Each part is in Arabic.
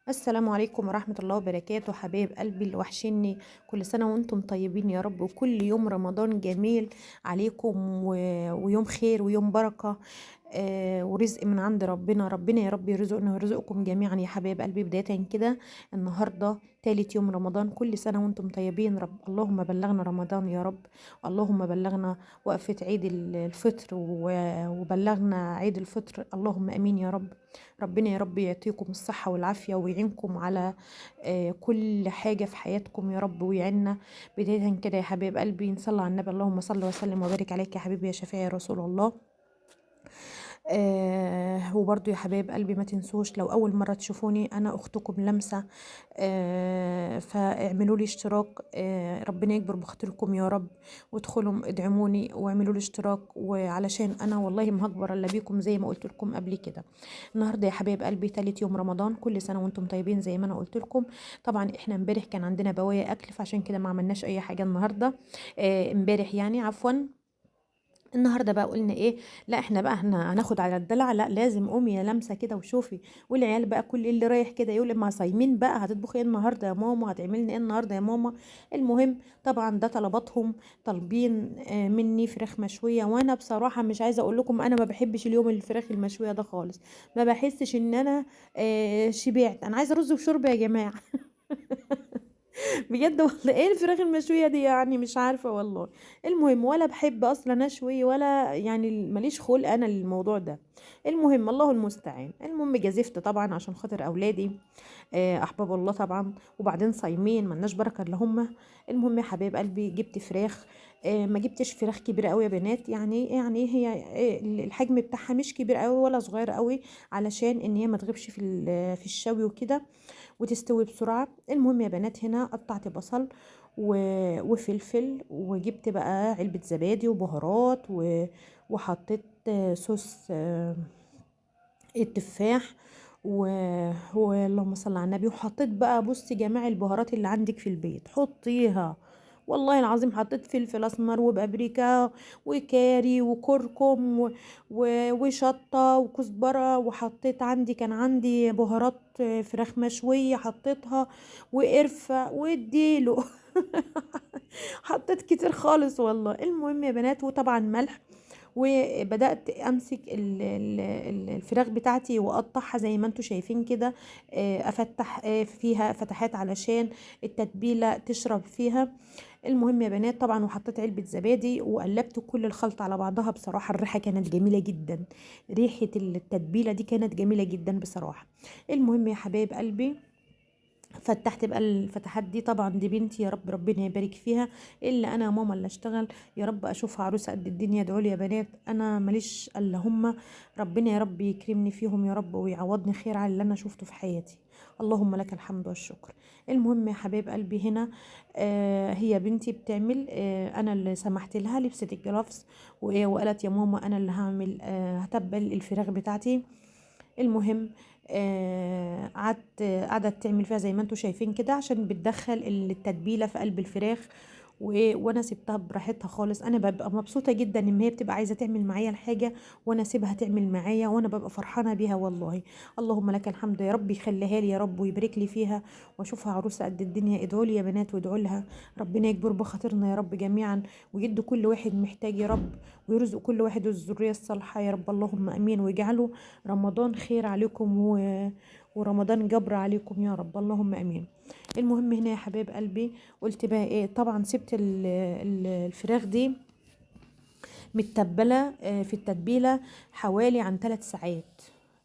السلام عليكم ورحمة الله وبركاته، حبايب قلبي اللي وحشني. كل سنة وانتم طيبين يا رب، وكل يوم رمضان جميل عليكم ويوم خير ويوم بركة. ورزق من عند ربنا. ربنا يا رب يرزقنا ويرزقكم جميعا يا حبايب قلبي. بداية كده النهاردة تالت يوم رمضان، كل سنة وانتم طيبين. رب اللهم بلغنا رمضان يا رب. اللهم بلغنا وقفة عيد الفطر وبلغنا عيد الفطر، اللهم امين يا رب. ربنا يا رب يعطيكم الصحة والعافية ويعينكم على كل حاجة في حياتكم يا رب ويعيننا. بداية كده يا حبيب قلبي نصلي على النبي، اللهم صل وسلم وبارك عليك يا حبيبي يا شفيع يا رسول الله. وبرضو يا حبايب قلبي ما تنسوش، لو أول مرة تشوفوني أنا أختكم لمسة. فاعملوا لي اشتراك، ربنا يكبر بخاطركم يا رب. وادخلوا ادعموني واعملوا لي اشتراك، وعلشان أنا والله ما هكبر إلا بيكم زي ما قلت لكم قبل كده. النهارده يا حبايب قلبي تالت يوم رمضان، كل سنة وانتم طيبين زي ما أنا قلت لكم. طبعا احنا امبارح كان عندنا بواقي أكل، فعشان كده ما عملناش أي حاجة النهارده. امبارح يعني عفوا. النهارده بقى قلنا ايه؟ لا احنا بقى احنا هناخد على الدلع، لا لازم قومي يا لمسه كده وشوفي. والعيال بقى كل اللي رايح كده يقول ما صايمين بقى، هتطبخي ايه النهارده يا ماما؟ هتعملي لنا ايه النهارده يا ماما؟ المهم طبعا ده طلباتهم. طالبين مني فراخ مشويه، وانا بصراحه مش عايزه اقول لكم انا ما بحبش اليوم الفراخ المشويه ده خالص. ما بحسش ان انا شبعت، انا عايزه رز وشوربه يا جماعه. بجد والله ايه الفراخ المشوية دي؟ يعني مش عارفة والله. المهم ولا بحب اصلا اشوي، ولا يعني ماليش خلق انا للموضوع ده. المهم الله المستعان. المهم جازفت طبعا عشان خاطر اولادي، احباب الله طبعا. وبعدين صايمين ملناش بركة الا هم. المهم يا حبايب قلبي جبت فراخ. ما جبتش فراخ كبيرة قوي يا بنات، يعني هي الحجم بتاعها مش كبير قوي ولا صغير قوي، علشان ان هي ما تغيبش في الشوي وكده وتستوي بسرعة. المهم يا بنات هنا قطعت بصل وفلفل، وجبت بقى علبة زبادي وبهارات وحطيت صوص التفاح اللهم صل على النبي. وحطيت بقى بصي جميع البهارات اللي عندك في البيت حطيها. والله العظيم حطيت فلفل اسمر وبابريكا وكاري وكركم وشطه وكزبره، وحطيت كان عندي بهارات فراخ مشويه حطيتها، وقرفه واديله. حطيت كتير خالص والله. المهم يا بنات وطبعا ملح. وبدأت أمسك الفراخ بتاعتي وأقطعها زي ما انتوا شايفين كده. أفتح فيها فتحات علشان التتبيلة تشرب فيها. المهم يا بنات طبعا وحطيت علبة زبادي وقلبت كل الخلطة على بعضها. بصراحة الريحة كانت جميلة جدا، ريحة التتبيلة دي كانت جميلة جدا بصراحة. المهم يا حبايب قلبي فتحت بقى الفتحات دي. طبعا دي بنتي يا رب ربنا يبارك فيها، الا انا يا ماما اللي اشتغل. يا رب اشوفها عروسه قد الدنيا. ادعوا لي يا بنات، انا ماليش الا هم. ربنا يا رب يكرمني فيهم يا رب ويعوضني خير على اللي انا شفته في حياتي. اللهم لك الحمد والشكر. المهم يا حبايب قلبي هنا هي بنتي بتعمل، انا اللي سمحت لها لبست الجلافز وقالت يا ماما انا اللي هعمل هتبل الفراخ بتاعتي. المهم قعدت تعمل فيها زي ما انتوا شايفين كده عشان بتدخل التتبيله في قلب الفراخ. وانا سبتها براحتها خالص. انا ببقى مبسوطه جدا ان هي بتبقى عايزه تعمل معايا الحاجه، وانا اسيبها تعمل معايا، وانا ببقى فرحانه بيها والله. اللهم لك الحمد يا رب، يخليها لي يا رب ويبارك لي فيها واشوفها عروسه قد الدنيا. ادعوا لي يا بنات وادعوا لها. ربنا يكبر بخاطرنا يا رب جميعا، ويدي كل واحد محتاج يا رب، ويرزق كل واحد الذريه الصالحه يا رب، اللهم امين. ويجعله رمضان خير عليكم ورمضان جبر عليكم يا رب، اللهم امين. المهم هنا يا حبايب قلبي قلت بقى ايه؟ طبعا سبت الفراخ دي متبلة في التتبيلة حوالي عن 3 ساعات.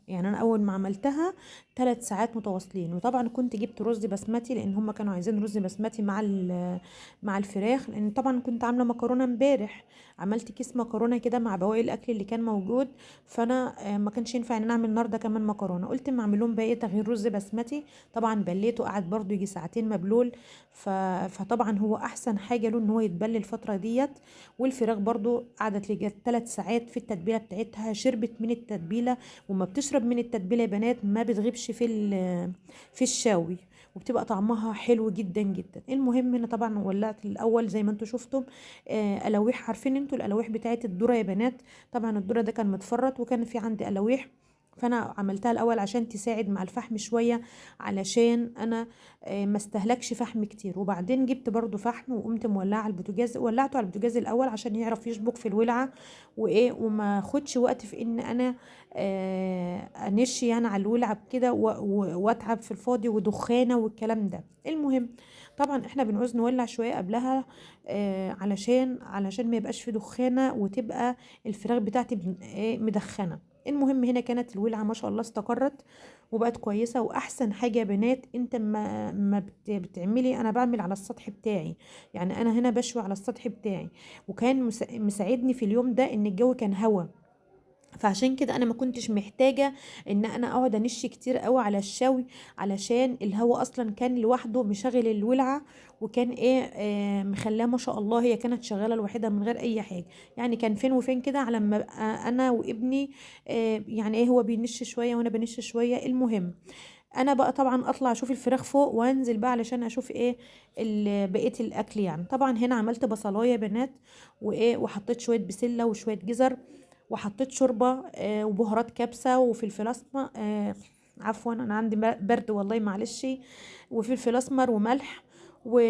يعني انا اول ما عملتها 3 ساعات متواصلين. وطبعا كنت جبت رز بسمتي لان هم كانوا عايزين رز بسمتي مع الفراخ، لان طبعا كنت عامله مكرونه امبارح. عملت كيس مكرونه كده مع بواقي الاكل اللي كان موجود. فانا ما كانش ينفع ان انا اعمل النهارده كمان مكرونه. قلت ما اعمل لهم بقى ايه تغيير رز بسمتي. طبعا بليته قعد برضو يجي ساعتين مبلول. فطبعا هو احسن حاجه له ان هو يتبل الفتره ديت. والفراخ برضو قعدت لي 3 ساعات في التتبيله بتاعتها، شربت من التتبيله. وما بتشرب من التتبيله يا بنات ما بتغيبش في الشاوي، وبتبقى طعمها حلو جدا جدا. المهم هنا طبعا ولعت الاول زي ما انتم شفتم قلاويح. عارفين انتوا القلاويح بتاعت الذره يا بنات؟ طبعا الذره ده كان متفرط، وكان في عندي قلاويح فانا عملتها الاول عشان تساعد مع الفحم شويه، علشان انا ما استهلكش فحم كتير. وبعدين جبت برضو فحم وقمت مولعه على البوتاجاز، ولعته على البوتاجاز الاول عشان يعرف يشبك في الولعه وايه، وما خدش وقت في ان انا انش يعني على الولعه كده واتعب في الفاضي ودخانه والكلام ده. المهم طبعا احنا بنعوز نولع شويه قبلها علشان ما يبقاش في دخانه وتبقى الفراخ بتاعتي مدخنه. المهم هنا كانت الولعه ما شاء الله استقرت وبقت كويسه. واحسن حاجه يا بنات، انت ما بتعملي، انا بعمل على السطح بتاعي، يعني انا هنا بشوي على السطح بتاعي، وكان مساعدني في اليوم ده ان الجو كان هوا، فعشان كده انا ما كنتش محتاجه ان انا اقعد انش كتير قوي على الشوي، علشان الهواء اصلا كان لوحده مشغل الولعه، وكان مخلاه ما شاء الله، هي كانت شغاله لوحدها من غير اي حاجه. يعني كان فين وفين كده على ما أبقى انا وابني يعني هو بينش شويه وانا بنش شويه. المهم انا بقى طبعا اطلع اشوف الفراخ فوق وانزل بقى علشان اشوف بقيه الاكل. يعني طبعا هنا عملت بصلايه يا بنات وحطيت شويه بسله وشويه جزر، وحطيت شوربه وبهارات كبسه وفلفل اسمر، عفوا انا عندي برد والله معلش، وفلفل اسمر وملح و...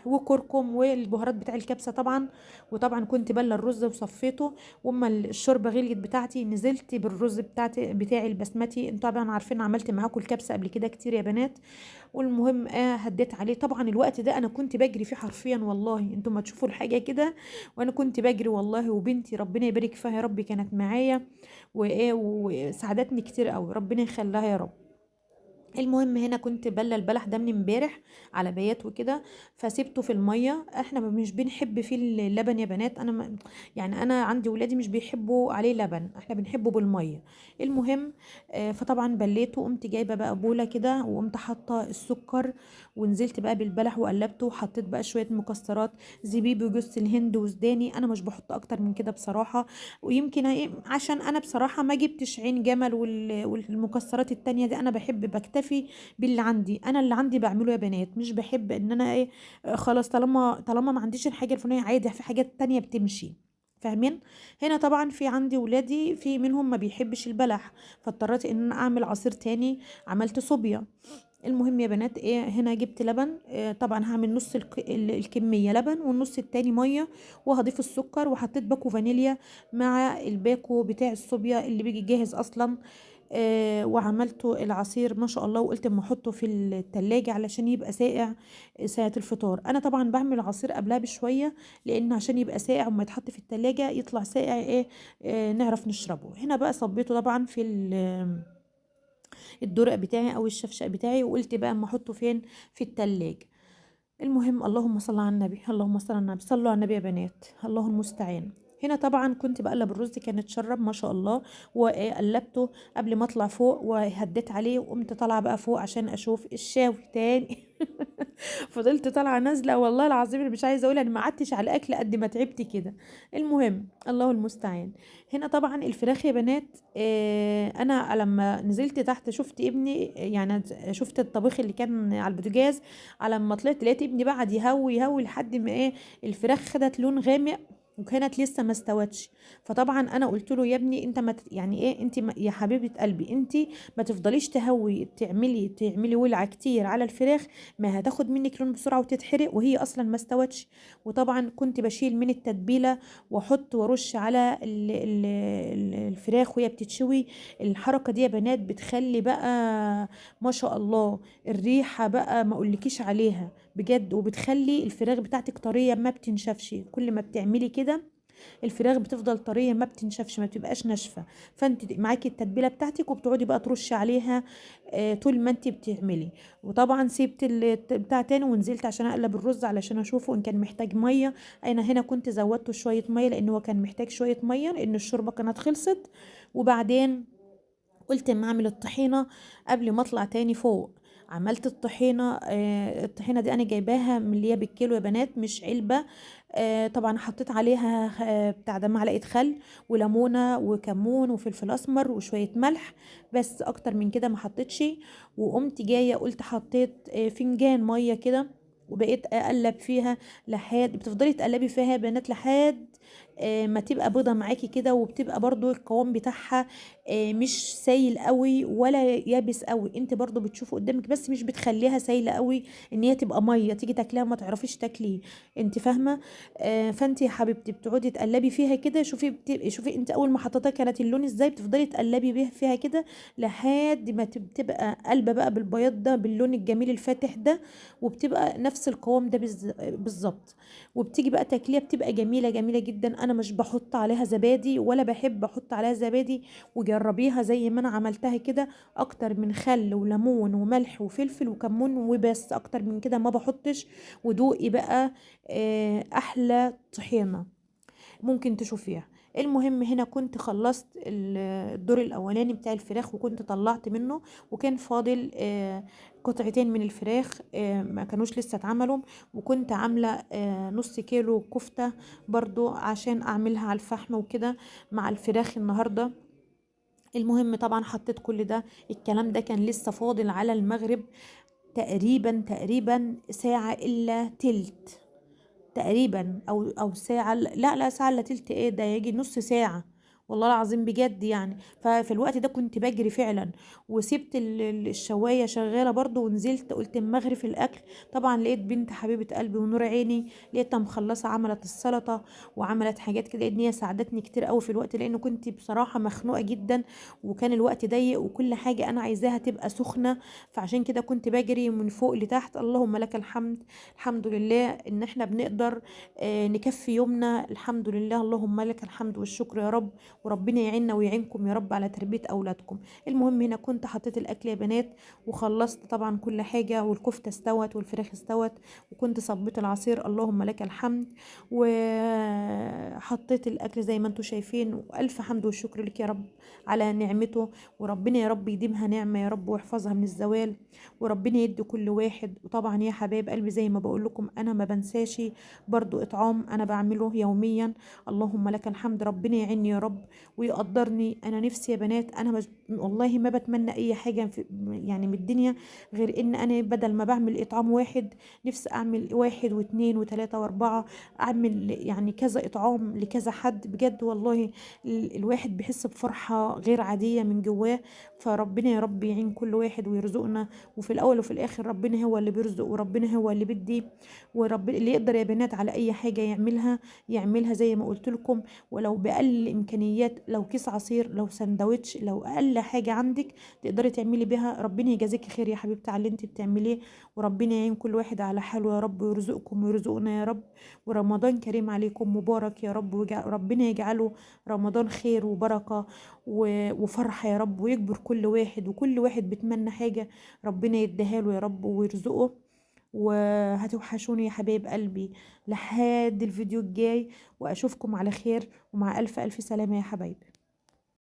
وكركم والبهارات بتاع الكبسه طبعا. وطبعا كنت بله الرز وصفيته، واما الشوربه غليت بتاعتي نزلت بالرز بتاعي البسمتي. انتوا طبعا عارفين عملت معاكم الكبسه قبل كده كتير يا بنات. والمهم هديت عليه. طبعا الوقت ده انا كنت بجري فيه حرفيا والله، انتوا ما تشوفوا الحاجه كده وانا كنت بجري والله. وبنتي ربنا يبارك فيها يا رب كانت معايا وساعدتني كتير قوي، ربنا يخليها يا رب. المهم هنا كنت بله البلح ده من امبارح على بيات وكده، فسيبته في الميه. احنا مش بنحب فيه اللبن يا بنات، انا يعني انا عندي ولادي مش بيحبوا عليه لبن، احنا بنحبه بالميه. المهم فطبعا بليته وقمت جايبه بقى بوله كده وقمت حاطه السكر، ونزلت بقى بالبلح وقلبته، وحطيت بقى شويه مكسرات، زبيب وجوز الهند وسوداني، انا مش بحط اكتر من كده بصراحه. ويمكن عشان انا بصراحه ما جبتش عين جمل والمكسرات التانية دي، انا بحب بكتفي باللي عندي. انا اللي عندي بعمله يا بنات، مش بحب ان انا خلاص طالما ما عنديش الحاجه الفلانيه عادي في حاجات تانية بتمشي، فاهمين؟ هنا طبعا في عندي ولادي في منهم ما بيحبش البلح، فاضطريت ان انا اعمل عصير تاني، عملت صوبيا. المهم يا بنات هنا جبت لبن، طبعا هعمل نص الكميه لبن والنص التاني ميه، وهضيف السكر، وحطيت باكو فانيليا مع الباكو بتاع الصوبيا اللي بيجي جاهز اصلا. وعملته العصير ما شاء الله، وقلت اما احطه في التلاجة علشان يبقى ساقع ساعة الفطار. انا طبعا بعمل العصير قبلها بشوية، لان عشان يبقى ساقع وما يتحط في التلاجة يطلع ساقع نعرف نشربه. هنا بقى صبيته طبعا في الدرق بتاعي او الشفشق بتاعي، وقلت بقى اما احطه فين؟ في التلاجة. المهم اللهم صل على النبي، اللهم صل على النبي، صلوا على النبي يا بنات، الله المستعان. هنا طبعا كنت بقلب الرز، كان اتشرب ما شاء الله، وقلبته قبل ما اطلع فوق وهديت عليه، وقمت طالعه بقى فوق عشان اشوف الشاوي تاني. فضلت طالعه نازله والله العظيم اللي مش عايزه اقول، انا ما قعدتش على الاكل قد ما تعبت كده. المهم الله المستعان. هنا طبعا الفراخ يا بنات انا لما نزلت تحت شفت ابني، يعني شفت الطبيخ اللي كان على البوتاجاز، على ما طلعت لقيت ابني بعد يهوي يهوي لحد ما الفراخ خدت لون غامق وكانت لسه ما استوتش. فطبعا انا قلت له يا ابني انت ما يعني انت يا حبيبه قلبي انت ما تفضليش تهوي تعملي ولعه كتير على الفراخ، ما هتاخد منك لون بسرعه وتتحرق وهي اصلا ما استوتش. وطبعا كنت بشيل من التتبيله واحط وارش على الفراخ وهي بتتشوي. الحركه دي يا بنات بتخلي بقى ما شاء الله الريحه بقى ما اقولكيش عليها بجد، وبتخلي الفراخ بتاعتك طريه ما بتنشفش. كل ما بتعملي كده الفراخ بتفضل طريه ما بتنشفش، ما بتبقاش ناشفه. فانت معاكي التتبيله بتاعتك وبتقعدي بقى ترشي عليها طول ما انت بتعملي. وطبعا سيبت بتاع تاني ونزلت عشان اقلب الرز علشان اشوفه ان كان محتاج ميه. انا هنا كنت زودته شويه ميه لان هو كان محتاج شويه ميه لان الشوربه كانت خلصت. وبعدين قلت اما اعمل الطحينه قبل ما اطلع تاني فوق. عملت الطحينه، الطحينه دي انا جايباها من اللي هي بالكيلو يا بنات مش علبه. طبعا حطيت عليها بتاع ده معلقه خل وليمونه وكمون وفلفل اسمر وشويه ملح، بس اكتر من كده ما حطيتش. وقمت جايه قلت حطيت فنجان ميه كده، وبقيت اقلب فيها لحد بتفضلي تقلبي فيها يا بنات لحد ما تبقى بيضة معاكي كده، وبتبقى برضو القوام بتاعها مش سايل قوي ولا يابس قوي، انت برضو بتشوفه قدامك بس مش بتخليها سايلة قوي ان هي تبقى مية تيجي تاكليها ما تعرفيش تاكليه، انت فاهمة. فانت يا حبيبتي بتقعدي تقلبي فيها كده، شوفي انت اول ما حطيتها كانت اللون ازاي، بتفضلي تقلبي بيها فيها كده لحد ما تبقى قلبة بقى بالبياض ده باللون الجميل الفاتح ده، وبتبقى نفس القوام ده بالظبط. وبتيجي بقى تاكليها بتبقى جميلة جميلة جدا. انا مش بحط عليها زبادي ولا بحب احط عليها زبادي، وجربيها زي ما انا عملتها كده، اكتر من خل وليمون وملح وفلفل وكمون وبس، اكتر من كده ما بحطش. ودوقي بقى احلى طحينة ممكن تشوفيها. المهم هنا كنت خلصت الدور الاولاني بتاع الفراخ وكنت طلعت منه، وكان فاضل قطعتين من الفراخ ما كانوش لسه اتعملوا، وكنت عامله نص كيلو كفته برضو عشان اعملها على الفحم وكده مع الفراخ النهارده. المهم طبعا حطيت كل ده، الكلام ده كان لسه فاضل على المغرب تقريبا ساعة إلا تلت تقريبا، او ساعه، لا ساعه الا تلت، ايه ده يجي نص ساعه والله العظيم بجد يعني. ففي الوقت ده كنت بجري فعلا، وسبت الشوايه شغاله برضو، ونزلت قلت اما اغرف الاكل. طبعا لقيت بنت حبيبه قلبي ونور عيني، لقيتها مخلصه عملت السلطه وعملت حاجات كده، ان هي ساعدتني كتير قوي في الوقت، لانه كنت بصراحه مخنوقه جدا، وكان الوقت ضيق وكل حاجه انا عايزاها تبقى سخنه. فعشان كده كنت بجري من فوق لتحت. اللهم لك الحمد، الحمد لله ان احنا بنقدر نكفي يومنا، الحمد لله، اللهم لك الحمد والشكر يا رب. وربنا يعيننا ويعينكم يا رب على تربية اولادكم. المهم هنا كنت حطيت الاكل يا بنات، وخلصت طبعا كل حاجة، والكفتة استوت والفراخ استوت، وكنت صبيت العصير، اللهم لك الحمد. وحطيت الاكل زي ما انتم شايفين، والف حمد والشكر لك يا رب على نعمته. وربنا يا رب يديمها نعمة يا رب ويحفظها من الزوال، وربنا يدي كل واحد. وطبعا يا حبايب قلبي زي ما بقول لكم انا ما بنساش برضو اطعام انا بعمله يوميا. اللهم لك الحمد، ربنا يعيني يا رب ويقدرني. انا نفسي يا بنات، انا والله ما بتمنى اي حاجة يعني من الدنيا، غير ان انا بدل ما بعمل اطعام واحد، نفسي اعمل واحد واثنين وثلاثة واربعة، اعمل يعني كذا اطعام لكذا حد بجد والله. الواحد بيحس بفرحة غير عادية من جواه. فربنا يا رب يعين كل واحد ويرزقنا، وفي الاول وفي الاخر ربنا هو اللي بيرزق وربنا هو اللي بيدي. ورب اللي يقدر يا بنات على اي حاجه يعملها زي ما قلت لكم، ولو باقل الامكانيات، لو كيس عصير، لو سندوتش، لو اقل حاجه عندك تقدري تعملي بيها، ربنا يجازيكي خير يا حبيبتي على اللي انت بتعمليه. وربنا يعين كل واحد على حاله يا رب، ويرزقكم ويرزقنا يا رب. ورمضان كريم عليكم مبارك يا رب، وربنا يجعله رمضان خير وبركه وفرحه يا رب، ويكبر كل واحد، وكل واحد بيتمنى حاجه ربنا يديها له يا رب ويرزقه. وهتوحشوني يا حبايب قلبي لحد الفيديو الجاي، واشوفكم على خير، ومع الف الف سلامة يا حبايبي.